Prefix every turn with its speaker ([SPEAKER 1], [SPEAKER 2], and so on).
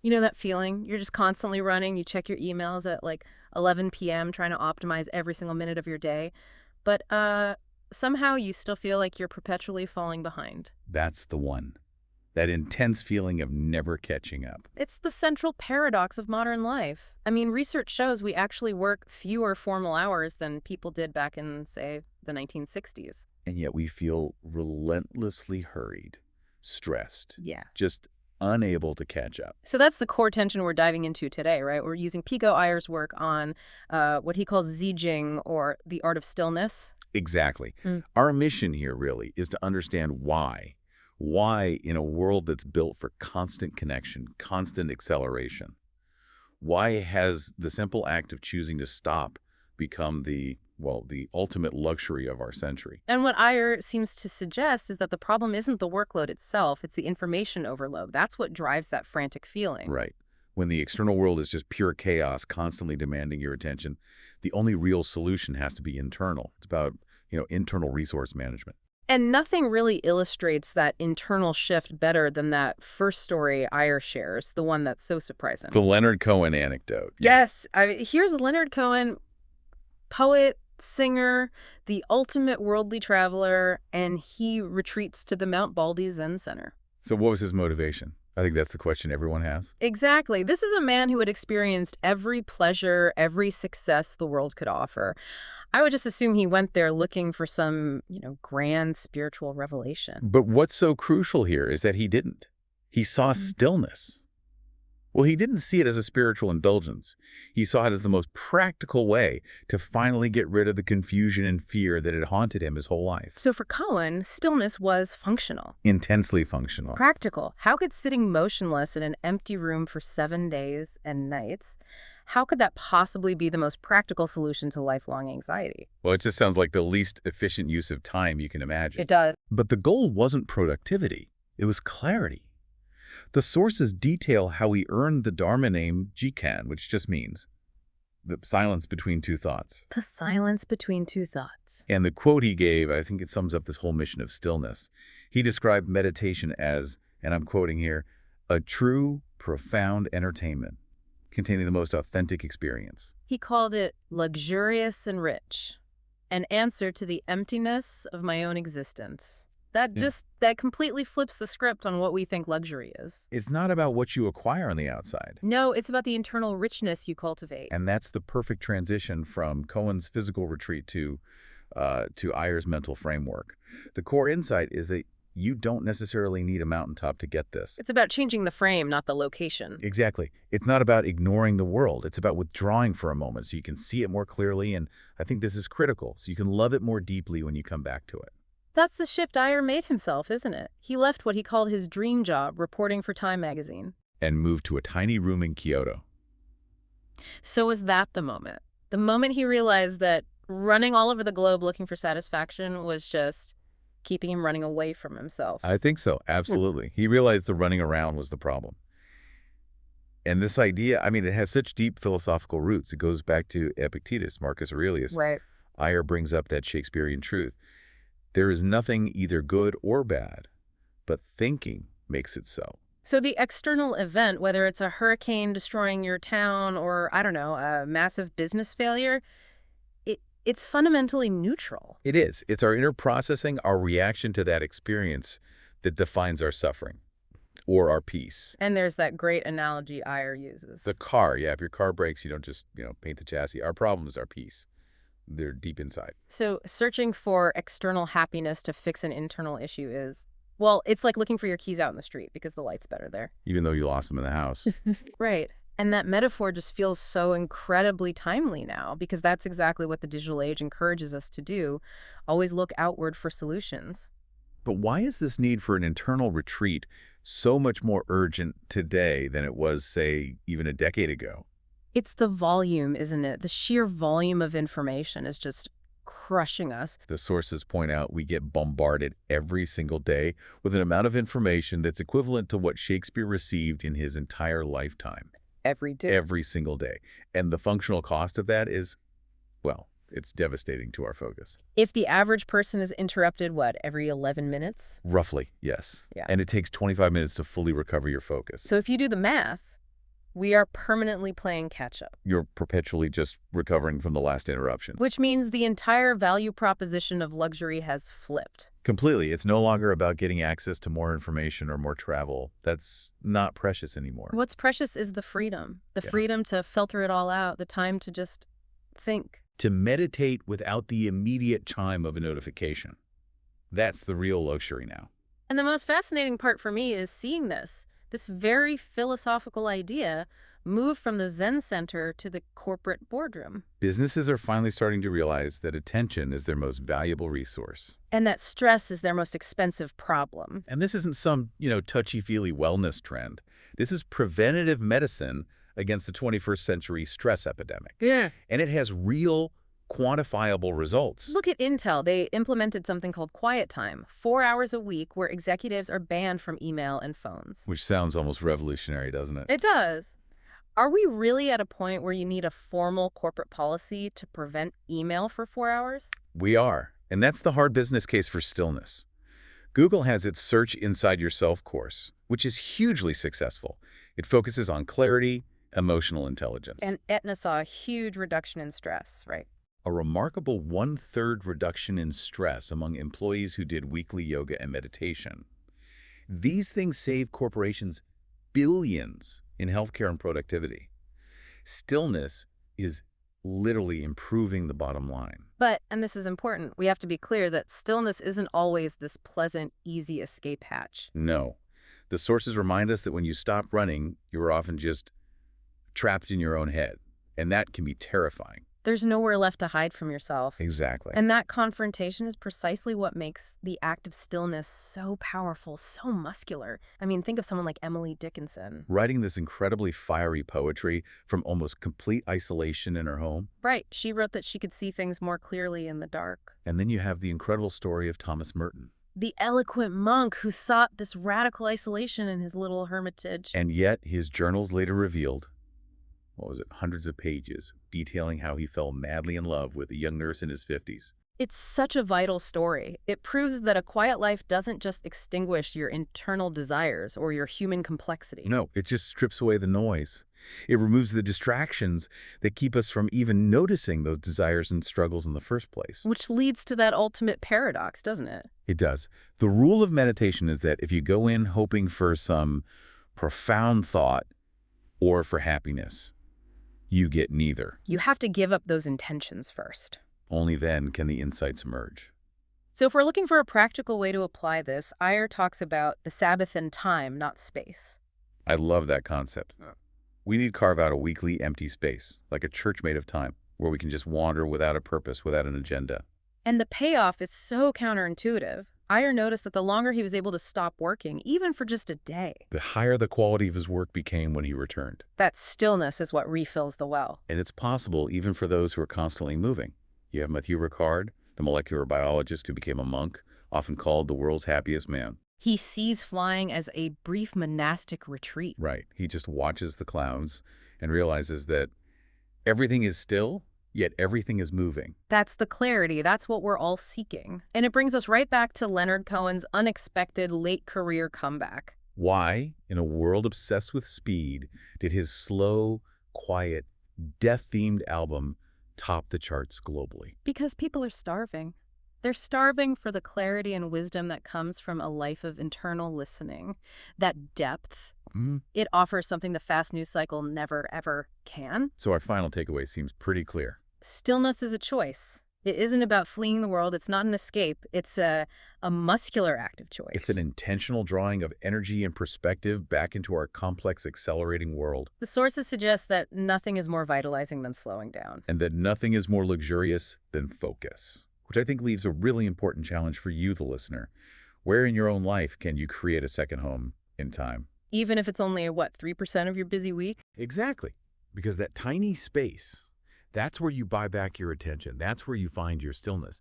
[SPEAKER 1] You know that feeling? You're just constantly running. You check your emails at like 11 p.m. trying to optimize every single minute of your day. But somehow you still feel like you're perpetually falling behind.
[SPEAKER 2] That's the one. That intense feeling of never catching up.
[SPEAKER 1] It's the central paradox of modern life. I mean, research shows we actually work fewer formal hours than people did back in, say, the 1960s.
[SPEAKER 2] And yet we feel relentlessly hurried, stressed,
[SPEAKER 1] Yeah.
[SPEAKER 2] just unable to catch up.
[SPEAKER 1] So that's the core tension we're diving into today, right? We're using Piko Iyer's work on what he calls Zijing, or the art of stillness.
[SPEAKER 2] Exactly.
[SPEAKER 1] Mm.
[SPEAKER 2] Our mission here really is to understand why. Why, in a world that's built for constant connection, constant acceleration, why has the simple act of choosing to stop become the ultimate luxury of our century?
[SPEAKER 1] And what Iyer seems to suggest is that the problem isn't the workload itself, it's the information overload. That's what drives that frantic feeling.
[SPEAKER 2] Right. When the external world is just pure chaos, constantly demanding your attention, the only real solution has to be internal. It's about, internal resource management.
[SPEAKER 1] And nothing really illustrates that internal shift better than that first story Iyer shares, the one that's so surprising.
[SPEAKER 2] The Leonard Cohen anecdote.
[SPEAKER 1] Yes. Here's Leonard Cohen, poet, singer, the ultimate worldly traveler, and he retreats to the Mount Baldy Zen Center.
[SPEAKER 2] So what was his motivation? I think that's the question everyone has.
[SPEAKER 1] Exactly. This is a man who had experienced every pleasure, every success the world could offer. I would just assume he went there looking for some, grand spiritual revelation.
[SPEAKER 2] But what's so crucial here is that he didn't. He saw stillness. Well, he didn't see it as a spiritual indulgence. He saw it as the most practical way to finally get rid of the confusion and fear that had haunted him his whole life.
[SPEAKER 1] So for Cohen, stillness was functional.
[SPEAKER 2] Intensely functional.
[SPEAKER 1] Practical. How could sitting motionless in an empty room for 7 days and nights, how could that possibly be the most practical solution to lifelong anxiety?
[SPEAKER 2] Well, it just sounds like the least efficient use of time you can imagine.
[SPEAKER 1] It does.
[SPEAKER 2] But the goal wasn't productivity. It was clarity. The sources detail how he earned the Dharma name Jikan, which just means the silence between two thoughts.
[SPEAKER 1] The silence between two thoughts.
[SPEAKER 2] And the quote he gave, I think it sums up this whole mission of stillness. He described meditation as, and I'm quoting here, a true, profound entertainment containing the most authentic experience.
[SPEAKER 1] He called it luxurious and rich, an answer to the emptiness of my own existence. That completely flips the script on what we think luxury is.
[SPEAKER 2] It's not about what you acquire on the outside.
[SPEAKER 1] No, it's about the internal richness you cultivate.
[SPEAKER 2] And that's the perfect transition from Cohen's physical retreat to Iyer's mental framework. The core insight is that you don't necessarily need a mountaintop to get this.
[SPEAKER 1] It's about changing the frame, not the location.
[SPEAKER 2] Exactly. It's not about ignoring the world. It's about withdrawing for a moment so you can see it more clearly. And I think this is critical, so you can love it more deeply when you come back to it.
[SPEAKER 1] That's the shift Iyer made himself, isn't it? He left what he called his dream job, reporting for Time magazine.
[SPEAKER 2] And moved to a tiny room in Kyoto.
[SPEAKER 1] So was that the moment? The moment he realized that running all over the globe looking for satisfaction was just keeping him running away from himself.
[SPEAKER 2] I think so, absolutely. He realized the running around was the problem. And this idea, it has such deep philosophical roots. It goes back to Epictetus, Marcus Aurelius.
[SPEAKER 1] Right.
[SPEAKER 2] Iyer brings up that Shakespearean truth. There is nothing either good or bad, but thinking makes it so.
[SPEAKER 1] So the external event, whether it's a hurricane destroying your town or, a massive business failure, it's fundamentally neutral.
[SPEAKER 2] It is. It's our inner processing, our reaction to that experience that defines our suffering or our peace.
[SPEAKER 1] And there's that great analogy Iyer uses.
[SPEAKER 2] The car, if your car breaks, you don't just, paint the chassis. Our problem is our peace. They're deep inside.
[SPEAKER 1] So searching for external happiness to fix an internal issue is, well, it's like looking for your keys out in the street because the light's better there.
[SPEAKER 2] Even though you lost them in the house.
[SPEAKER 1] Right. And that metaphor just feels so incredibly timely now because that's exactly what the digital age encourages us to do. Always look outward for solutions.
[SPEAKER 2] But why is this need for an internal retreat so much more urgent today than it was, say, even a decade ago?
[SPEAKER 1] It's the volume, isn't it? The sheer volume of information is just crushing us.
[SPEAKER 2] The sources point out we get bombarded every single day with an amount of information that's equivalent to what Shakespeare received in his entire lifetime.
[SPEAKER 1] Every day.
[SPEAKER 2] Every single day. And the functional cost of that is, it's devastating to our focus.
[SPEAKER 1] If the average person is interrupted, every 11 minutes?
[SPEAKER 2] Roughly, yes.
[SPEAKER 1] Yeah.
[SPEAKER 2] And it takes 25 minutes to fully recover your focus.
[SPEAKER 1] So if you do the math, We are permanently playing catch-up,
[SPEAKER 2] You're perpetually just recovering from the last interruption.
[SPEAKER 1] which means the entire value proposition of luxury has flipped.
[SPEAKER 2] Completely. It's no longer about getting access to more information or more travel. That's not precious anymore.
[SPEAKER 1] What's precious is the
[SPEAKER 2] Yeah.
[SPEAKER 1] freedom to filter it all out, the time to just think.
[SPEAKER 2] To meditate without the immediate chime of a notification. That's the real luxury now.
[SPEAKER 1] And the most fascinating part for me is seeing this very philosophical idea move from the Zen center to the corporate boardroom.
[SPEAKER 2] Businesses are finally starting to realize that attention is their most valuable resource.
[SPEAKER 1] And that stress is their most expensive problem.
[SPEAKER 2] And this isn't some, touchy-feely wellness trend. This is preventative medicine against the 21st century stress epidemic.
[SPEAKER 1] Yeah.
[SPEAKER 2] And it has real, quantifiable results.
[SPEAKER 1] Look at Intel. They implemented something called quiet time, 4 hours a week where executives are banned from email and phones.
[SPEAKER 2] Which sounds almost revolutionary, doesn't it?
[SPEAKER 1] It does. Are we really at a point where you need a formal corporate policy to prevent email for 4 hours?
[SPEAKER 2] We are. And that's the hard business case for Stillness. Google has its Search Inside Yourself course, which is hugely successful. It focuses on clarity, emotional intelligence.
[SPEAKER 1] And Aetna saw a huge reduction in stress, right?
[SPEAKER 2] A remarkable 1/3 reduction in stress among employees who did weekly yoga and meditation. These things save corporations billions in healthcare and productivity. Stillness is literally improving the bottom line.
[SPEAKER 1] But, and this is important, we have to be clear that stillness isn't always this pleasant, easy escape hatch.
[SPEAKER 2] No. The sources remind us that when you stop running, you're often just trapped in your own head. And that can be terrifying.
[SPEAKER 1] There's nowhere left to hide from yourself.
[SPEAKER 2] Exactly.
[SPEAKER 1] And that confrontation is precisely what makes the act of stillness so powerful, so muscular. I mean, think of someone like Emily Dickinson.
[SPEAKER 2] Writing this incredibly fiery poetry from almost complete isolation in her home.
[SPEAKER 1] Right. She wrote that she could see things more clearly in the dark.
[SPEAKER 2] And then you have the incredible story of Thomas Merton.
[SPEAKER 1] The eloquent monk who sought this radical isolation in his little hermitage.
[SPEAKER 2] And yet, his journals later revealed, hundreds of pages, detailing how he fell madly in love with a young nurse in his 50s.
[SPEAKER 1] It's such a vital story. It proves that a quiet life doesn't just extinguish your internal desires or your human complexity.
[SPEAKER 2] No, it just strips away the noise. It removes the distractions that keep us from even noticing those desires and struggles in the first place.
[SPEAKER 1] Which leads to that ultimate paradox, doesn't it?
[SPEAKER 2] It does. The rule of meditation is that if you go in hoping for some profound thought or for happiness, you get neither.
[SPEAKER 1] You have to give up those intentions first.
[SPEAKER 2] Only then can the insights emerge.
[SPEAKER 1] So if we're looking for a practical way to apply this, Yair talks about the Sabbath in time, not space.
[SPEAKER 2] I love that concept. We need to carve out a weekly empty space, like a church made of time, where we can just wander without a purpose, without an agenda.
[SPEAKER 1] And the payoff is so counterintuitive. Yair noticed that the longer he was able to stop working, even for just a day,
[SPEAKER 2] The higher the quality of his work became when he returned.
[SPEAKER 1] that stillness is what refills the well.
[SPEAKER 2] And it's possible even for those who are constantly moving. You have Matthew Ricard, the molecular biologist who became a monk, often called the world's happiest man.
[SPEAKER 1] He sees flying as a brief monastic retreat.
[SPEAKER 2] Right. He just watches the clouds and realizes that everything is still, yet everything is moving.
[SPEAKER 1] That's the clarity. That's what we're all seeking. And it brings us right back to Leonard Cohen's unexpected late career comeback.
[SPEAKER 2] Why, in a world obsessed with speed, did his slow, quiet, death-themed album top the charts globally?
[SPEAKER 1] Because people are starving. They're starving for the clarity and wisdom that comes from a life of internal listening. That depth. It offers something the fast news cycle never, ever can.
[SPEAKER 2] So our final takeaway seems pretty clear.
[SPEAKER 1] Stillness is a choice. It isn't about fleeing the world. It's not an escape. It's a muscular active choice.
[SPEAKER 2] It's an intentional drawing of energy and perspective back into our complex, accelerating world.
[SPEAKER 1] The sources suggest that nothing is more vitalizing than slowing down.
[SPEAKER 2] And that nothing is more luxurious than focus. Which I think leaves a really important challenge for you, the listener. Where in your own life can you create a second home in time?
[SPEAKER 1] Even if it's only, 3% of your busy week?
[SPEAKER 2] Exactly. Because that tiny space, that's where you buy back your attention. That's where you find your stillness.